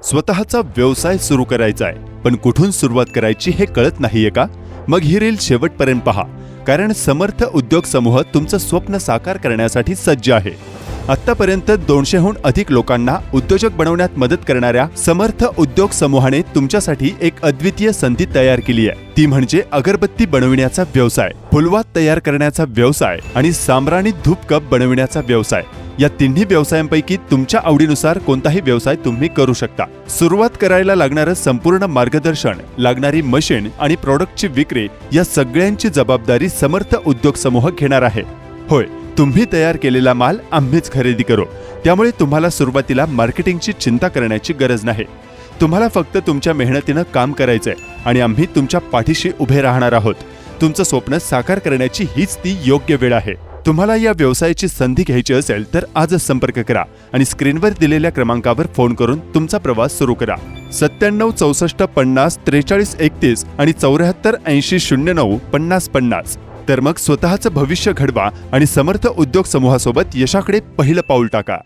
स्वतःचा व्यवसाय सुरू करायचा आहे, पण कुठून सुरुवात करायची हे कळत नाहीये का? मग ही रील शेवटपर्यंत पहा, कारण समर्थ उद्योग समूह तुमचं स्वप्न साकार करण्यासाठी सज्ज आहे. आतापर्यंत 200हून अधिक लोकांना उद्योजक बनवण्यात मदत करणाऱ्या समर्थ उद्योग समूहाने तुमच्यासाठी एक अद्वितीय संधी तयार केली आहे. ती म्हणजे अगरबत्ती बनविण्याचा व्यवसाय, फुलवात तयार करण्याचा व्यवसाय आणि साम्राणी धूप कप बनविण्याचा व्यवसाय. या तिन्ही व्यवसायांपैकी तुमच्या आवडीनुसार कोणताही व्यवसाय तुम्ही करू शकता. सुरुवात करायला लागणारं संपूर्ण मार्गदर्शन, लागणारी मशीन आणि प्रॉडक्टची विक्री या सगळ्यांची जबाबदारी समर्थ उद्योग समूह घेणार आहे. होय, तुम्ही तयार केलेला माल आम्हीच खरेदी करू. त्यामुळे तुम्हाला सुरुवातीला मार्केटिंगची चिंता करण्याची गरज नाही. तुम्हाला फक्त तुमच्या मेहनतीनं काम करायचंय आणि आम्ही तुमच्या पाठीशी उभे राहणार आहोत. तुमचं स्वप्न साकार करण्याची हीच ती योग्य वेळ आहे. तुम्हाला या व्यवसायाची संधी घ्यायची असेल तर आजच संपर्क करा आणि स्क्रीनवर दिलेल्या क्रमांकावर फोन करून तुमचा प्रवास सुरू करा. 97 64 50 43 31 आणि 74 80 09 50 50. तर मग स्वतःचं भविष्य घडवा आणि समर्थ उद्योग समूहासोबत यशाकडे पहिलं पाऊल टाका.